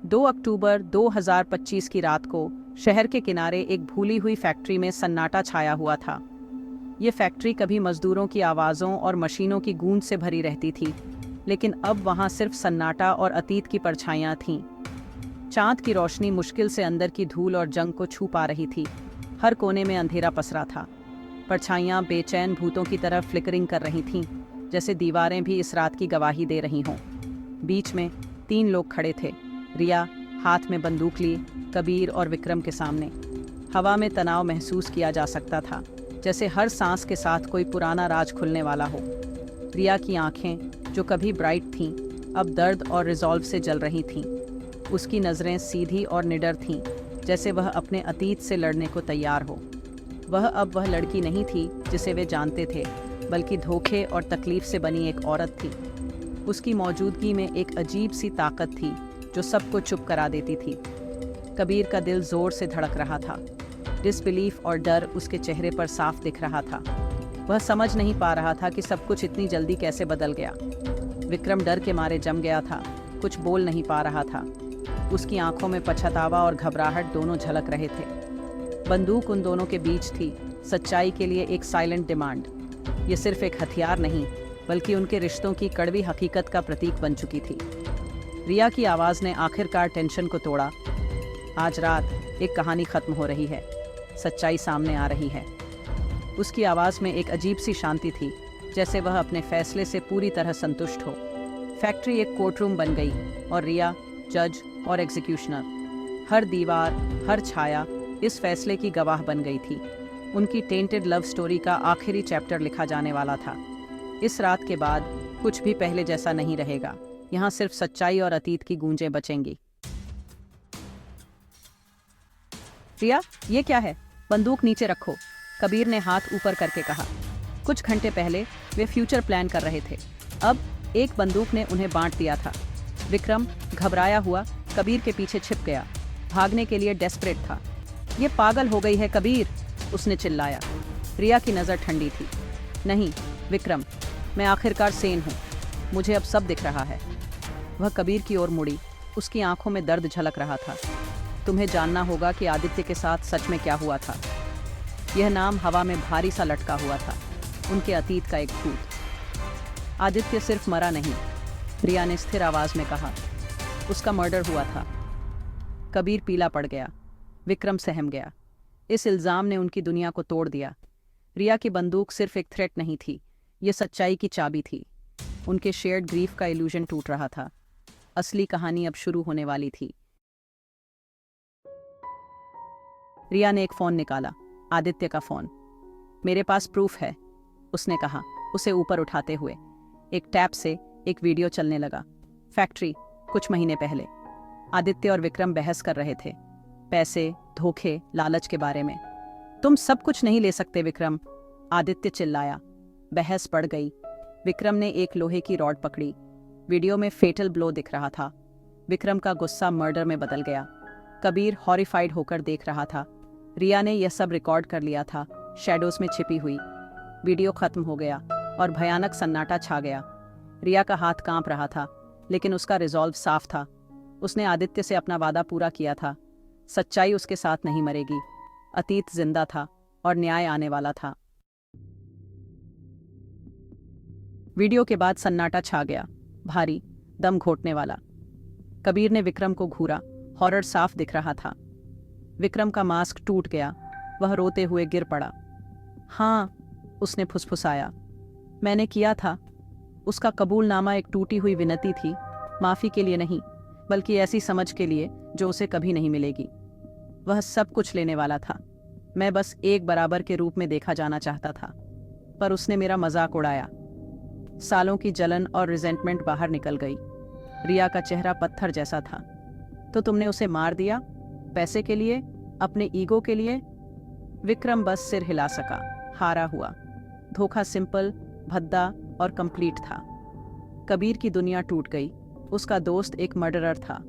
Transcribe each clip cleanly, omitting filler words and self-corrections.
2 अक्टूबर 2025 की रात को शहर के किनारे एक भूली हुई फैक्ट्री में सन्नाटा छाया हुआ था। ये फैक्ट्री कभी मजदूरों की आवाज़ों और मशीनों की गूंज से भरी रहती थी, लेकिन अब वहाँ सिर्फ सन्नाटा और अतीत की परछाइयाँ थीं। चाँद की रोशनी मुश्किल से अंदर की धूल और जंग को छू पा रही थी। हर कोने में अंधेरा पसरा था। परछाइयाँ बेचैन भूतों की तरह फ्लिकरिंग कर रही थीं, जैसे दीवारें भी इस रात की गवाही दे रही हों। बीच में 3 लोग खड़े थे। रिया हाथ में बंदूक लिए, कबीर और विक्रम के सामने। हवा में तनाव महसूस किया जा सकता था, जैसे हर सांस के साथ कोई पुराना राज खुलने वाला हो। रिया की आंखें, जो कभी ब्राइट थीं, अब दर्द और रिजॉल्व से जल रही थीं। उसकी नज़रें सीधी और निडर थीं, जैसे वह अपने अतीत से लड़ने को तैयार हो। वह अब वह लड़की नहीं थी जिसे वे जानते थे, बल्कि धोखे और तकलीफ से बनी एक औरत थी। उसकी मौजूदगी में एक अजीब सी ताकत थी जो सबको चुप करा देती थी। कबीर का दिल जोर से धड़क रहा था। डिसबिलीफ और डर उसके चेहरे पर साफ दिख रहा था। वह समझ नहीं पा रहा था कि सब कुछ इतनी जल्दी कैसे बदल गया। विक्रम डर के मारे जम गया था, कुछ बोल नहीं पा रहा था। उसकी आंखों में पछतावा और घबराहट दोनों झलक रहे थे। बंदूक उन दोनों के बीच थी, सच्चाई के लिए एक साइलेंट डिमांड। ये सिर्फ एक हथियार नहीं, बल्कि उनके रिश्तों की कड़वी हकीकत का प्रतीक बन चुकी थी। रिया की आवाज़ ने आखिरकार टेंशन को तोड़ा। आज रात एक कहानी खत्म हो रही है, सच्चाई सामने आ रही है। उसकी आवाज़ में एक अजीब सी शांति थी, जैसे वह अपने फैसले से पूरी तरह संतुष्ट हो। फैक्ट्री एक कोर्टरूम बन गई और रिया जज और एग्जीक्यूशनर। हर दीवार, हर छाया इस फैसले की गवाह बन गई थी। उनकी टेंटेड लव स्टोरी का आखिरी चैप्टर लिखा जाने वाला था। इस रात के बाद कुछ भी पहले जैसा नहीं रहेगा। यहाँ सिर्फ सच्चाई और अतीत की गूंजें बचेंगी। रिया, ये क्या है? बंदूक नीचे रखो, कबीर ने हाथ ऊपर करके कहा। कुछ घंटे पहले वे फ्यूचर प्लान कर रहे थे, अब एक बंदूक ने उन्हें बांट दिया था। विक्रम घबराया हुआ कबीर के पीछे छिप गया, भागने के लिए डेस्परेट था। ये पागल हो गई है कबीर, उसने चिल्लाया। रिया की नज़र ठंडी थी। नहीं विक्रम, मैं आखिरकार सेन हूँ, मुझे अब सब दिख रहा है। वह कबीर की ओर मुड़ी, उसकी आंखों में दर्द झलक रहा था। तुम्हें जानना होगा कि आदित्य के साथ सच में क्या हुआ था। यह नाम हवा में भारी सा लटका हुआ था, उनके अतीत का एक भूत। आदित्य सिर्फ मरा नहीं, रिया ने स्थिर आवाज में कहा, उसका मर्डर हुआ था। कबीर पीला पड़ गया, विक्रम सहम गया। इस इल्जाम ने उनकी दुनिया को तोड़ दिया। रिया की बंदूक सिर्फ एक थ्रेट नहीं थी, ये सच्चाई की चाबी थी। उनके शेयर्ड ग्रीफ का इल्यूजन टूट रहा था। असली कहानी अब शुरू होने वाली थी। रिया ने एक फोन निकाला, आदित्य का फोन। मेरे पास प्रूफ है, उसने कहा, उसे ऊपर उठाते हुए। एक टैप से एक वीडियो चलने लगा। फैक्ट्री, कुछ महीने पहले। आदित्य और विक्रम बहस कर रहे थे, पैसे, धोखे, लालच के बारे में। तुम सब कुछ नहीं ले सकते विक्रम, आदित्य चिल्लाया। बहस बढ़ गई। विक्रम ने एक लोहे की रॉड पकड़ी। वीडियो में फेटल ब्लो दिख रहा था। विक्रम का गुस्सा मर्डर में बदल गया। कबीर हॉरिफाइड होकर देख रहा था। रिया ने यह सब रिकॉर्ड कर लिया था, शैडोज में छिपी हुई। वीडियो खत्म हो गया और भयानक सन्नाटा छा गया। रिया का हाथ कांप रहा था, लेकिन उसका रिजॉल्व साफ था। उसने आदित्य से अपना वादा पूरा किया था। सच्चाई उसके साथ नहीं मरेगी। अतीत जिंदा था और न्याय आने वाला था। वीडियो के बाद सन्नाटा छा गया, भारी, दम घोटने वाला। कबीर ने विक्रम को घूरा, हॉरर साफ दिख रहा था। विक्रम का मास्क टूट गया, वह रोते हुए गिर पड़ा। हाँ, उसने फुसफुसाया, मैंने किया था। उसका कबूलनामा एक टूटी हुई विनती थी, माफ़ी के लिए नहीं, बल्कि ऐसी समझ के लिए जो उसे कभी नहीं मिलेगी। वह सब कुछ लेने वाला था, मैं बस एक बराबर के रूप में देखा जाना चाहता था। पर उसने मेरा मजाक उड़ाया। सालों की जलन और रिजेंटमेंट बाहर निकल गई। रिया का चेहरा पत्थर जैसा था। तो तुमने उसे मार दिया, पैसे के लिए, अपने ईगो के लिए? विक्रम बस सिर हिला सका, हारा हुआ। धोखा सिंपल, भद्दा और कंप्लीट था। कबीर की दुनिया टूट गई, उसका दोस्त एक मर्डरर था।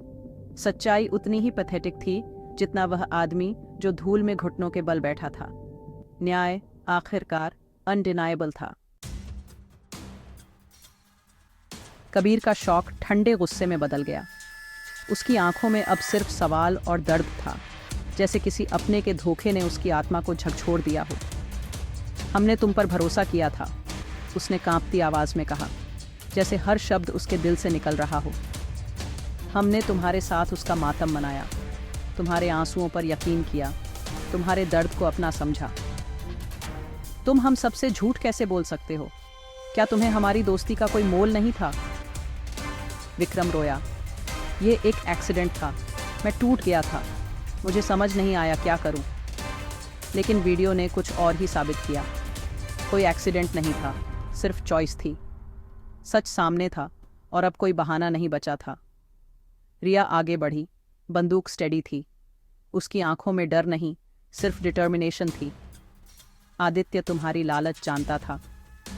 सच्चाई उतनी ही पैथेटिक थी जितना वह आदमी जो धूल में घुटनों के बल बैठा था। न्याय आखिरकार अनडिनाएबल था। कबीर का शौक ठंडे गुस्से में बदल गया। उसकी आंखों में अब सिर्फ सवाल और दर्द था, जैसे किसी अपने के धोखे ने उसकी आत्मा को झकझोर दिया हो। हमने तुम पर भरोसा किया था, उसने कांपती आवाज में कहा, जैसे हर शब्द उसके दिल से निकल रहा हो। हमने तुम्हारे साथ उसका मातम मनाया, तुम्हारे आंसुओं पर यकीन किया, तुम्हारे दर्द को अपना समझा। तुम हम सबसे झूठ कैसे बोल सकते हो? क्या तुम्हें हमारी दोस्ती का कोई मोल नहीं था? विक्रम रोया। ये एक एक्सीडेंट था, मैं टूट गया था, मुझे समझ नहीं आया क्या करूं। लेकिन वीडियो ने कुछ और ही साबित किया। कोई एक्सीडेंट नहीं था, सिर्फ चॉइस थी। सच सामने था और अब कोई बहाना नहीं बचा था। रिया आगे बढ़ी, बंदूक स्टेडी थी। उसकी आंखों में डर नहीं, सिर्फ डिटर्मिनेशन थी। आदित्य तुम्हारी लालच जानता था,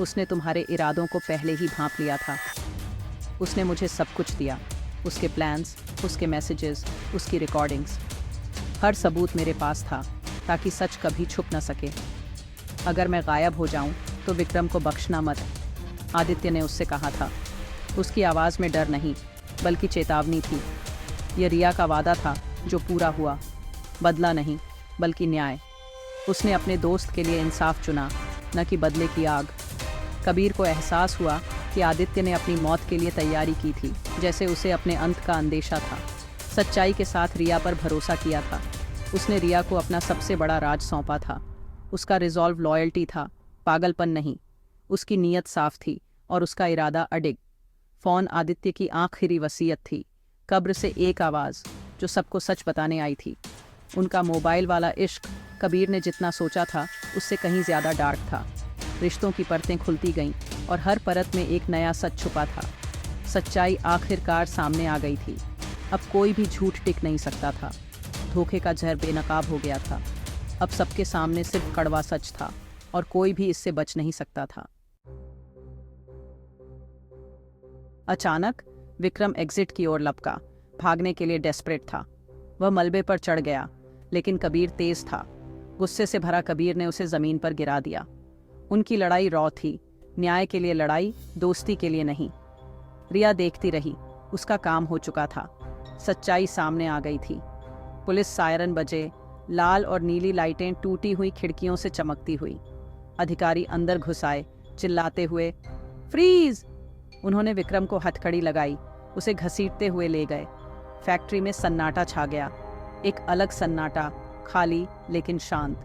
उसने तुम्हारे इरादों को पहले ही भांप लिया था। उसने मुझे सब कुछ दिया, उसके प्लान्स, उसके मैसेजेस, उसकी रिकॉर्डिंग्स। हर सबूत मेरे पास था ताकि सच कभी छुप न सके। अगर मैं गायब हो जाऊं तो विक्रम को बख्शना मत, आदित्य ने उससे कहा था। उसकी आवाज़ में डर नहीं बल्कि चेतावनी थी। यह रिया का वादा था जो पूरा हुआ, बदला नहीं बल्कि न्याय। उसने अपने दोस्त के लिए इंसाफ चुना, न कि बदले की आग। कबीर को एहसास हुआ कि आदित्य ने अपनी मौत के लिए तैयारी की थी, जैसे उसे अपने अंत का अंदेशा था। सच्चाई के साथ रिया पर भरोसा किया था। उसने रिया को अपना सबसे बड़ा राज सौंपा था। उसका रिजॉल्व लॉयल्टी था, पागलपन नहीं। उसकी नीयत साफ थी और उसका इरादा अडिग। फ़ोन आदित्य की आखिरी वसीयत थी। कब्र से एक आवाज़ जो सबको सच बताने आई थी। उनका मोबाइल वाला इश्क कबीर ने जितना सोचा था उससे कहीं ज़्यादा डार्क था। रिश्तों की परतें खुलती गईं और हर परत में एक नया सच छुपा था। सच्चाई आखिरकार सामने आ गई थी। अब कोई भी झूठ टिक नहीं सकता था। धोखे का जहर बेनकाब हो गया था। अब सबके सामने सिर्फ कड़वा सच था और कोई भी इससे बच नहीं सकता था। अचानक विक्रम एग्जिट की ओर लपका, भागने के लिए डेस्परेट था। वह मलबे पर चढ़ गया, लेकिन कबीर तेज था। गुस्से से भरा कबीर ने उसे जमीन पर गिरा दिया। उनकी लड़ाई रॉ थी, न्याय के लिए लड़ाई, दोस्ती के लिए नहीं। रिया देखती रही, उसका काम हो चुका था। सच्चाई सामने आ गई थी। पुलिस सायरन बजे, लाल और नीली लाइटें टूटी हुई खिड़कियों से चमकती हुई। अधिकारी अंदर घुस आए, चिल्लाते हुए, फ्रीज! उन्होंने विक्रम को हथकड़ी लगाई, उसे घसीटते हुए ले गए। फैक्ट्री में सन्नाटा छा गया, एक अलग सन्नाटा, खाली लेकिन शांत।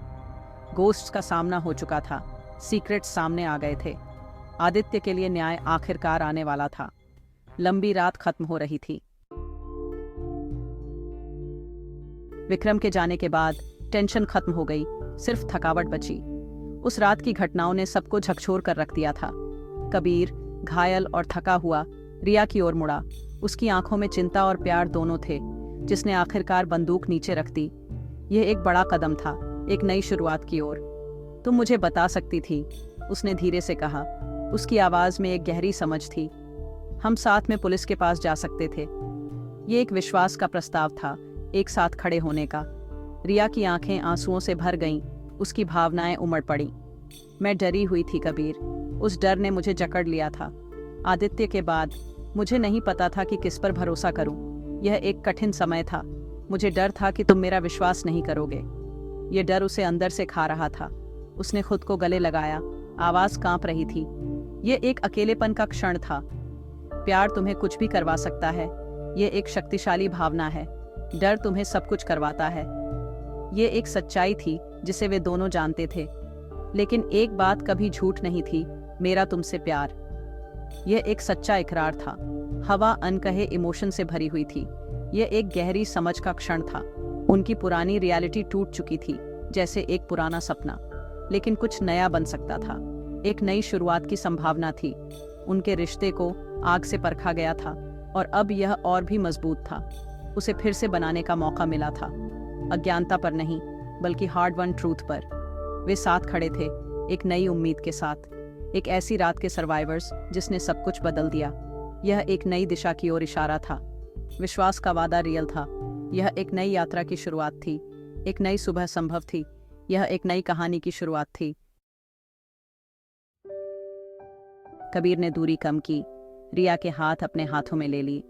गोस्ट्स का सामना हो चुका था, सीक्रेट्स सामने आ गए थे। आदित्य के लिए न्याय आखिरकार आने वाला था। लंबी रात खत्म हो रही थी। विक्रम के जाने के बाद टेंशन खत्म हो गई, सिर्फ थकावट बची। उस रात की घटनाओं ने सबको झकझोर कर रख दिया था। कबीर घायल और थका हुआ रिया की ओर मुड़ा। उसकी आंखों में चिंता और प्यार दोनों थे। जिसने आखिरकार बंदूक नीचे रख दी। यह एक बड़ा कदम था, एक नई शुरुआत की ओर। तुम मुझे बता सकती थी, उसने धीरे से कहा। उसकी आवाज में एक गहरी समझ थी। हम साथ में पुलिस के पास जा सकते थे। ये एक विश्वास का प्रस्ताव था, एक साथ खड़े होने का। रिया की आंखें आंसुओं से भर गईं, उसकी भावनाएं उमड़ पड़ी। मैं डरी हुई थी कबीर, उस डर ने मुझे जकड़ लिया था। आदित्य के बाद मुझे नहीं पता था कि किस पर भरोसा करूं। यह एक कठिन समय था। मुझे डर था कि तुम मेरा विश्वास नहीं करोगे। यह डर उसे अंदर से खा रहा था। उसने खुद को गले लगाया, आवाज कांप रही थी। यह एक अकेलेपन का क्षण था। प्यार तुम्हें कुछ भी करवा सकता है, यह एक शक्तिशाली भावना है। डर तुम्हें सब कुछ करवाता है। यह एक सच्चाई थी जिसे वे दोनों जानते थे। लेकिन एक बात कभी झूठ नहीं थी, मेरा तुमसे प्यार। यह एक सच्चा इकरार था। हवा अनकहे इमोशन से भरी हुई थी। यह एक गहरी समझ का क्षण था। उनकी पुरानी रियलिटी टूट चुकी थी, जैसे एक पुराना सपना। लेकिन कुछ नया बन सकता था। एक नई शुरुआत की संभावना थी। उनके रिश्ते को आग से परखा गया था और अब यह और भी मजबूत था। उसे फिर से बनाने का मौका मिला था। अज्ञानता पर नहीं, बल्कि हार्ड वन ट्रूथ पर। वे साथ खड़े थे, एक नई उम्मीद के साथ। एक ऐसी रात के सर्वाइवर्स जिसने सब कुछ बदल दिया। यह एक नई दिशा की ओर इशारा था। विश्वास का वादा रियल था। यह एक नई यात्रा की शुरुआत थी। एक नई सुबह संभव थी। यह एक नई कहानी की शुरुआत थी। कबीर ने दूरी कम की, रिया के हाथ अपने हाथों में ले ली।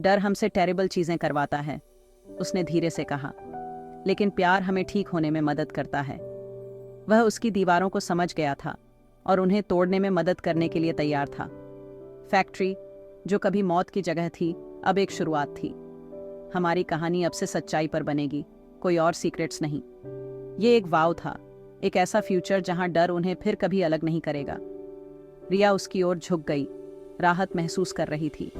डर हमसे टेरिबल चीजें करवाता है, उसने धीरे से कहा, लेकिन प्यार हमें ठीक होने में मदद करता है। वह उसकी दीवारों को समझ गया था और उन्हें तोड़ने में मदद करने के लिए तैयार था। फैक्ट्री, जो कभी मौत की जगह थी, अब एक शुरुआत थी। हमारी कहानी अब से सच्चाई पर बनेगी, कोई और सीक्रेट्स नहीं। ये एक वाव था, एक ऐसा फ्यूचर जहां डर उन्हें फिर कभी अलग नहीं करेगा। रिया उसकी ओर झुक गई, राहत महसूस कर रही थी।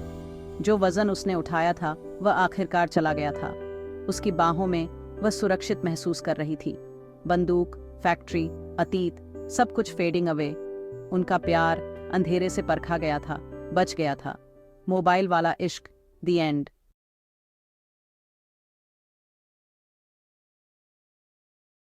जो वजन उसने उठाया था वह आखिरकार चला गया था। उसकी बाहों में वह सुरक्षित महसूस कर रही थी। बंदूक, फैक्ट्री, अतीत, सब कुछ फेडिंग अवे। उनका प्यार अंधेरे से परखा गया था, बच गया था। मोबाइल वाला इश्क, द एंड।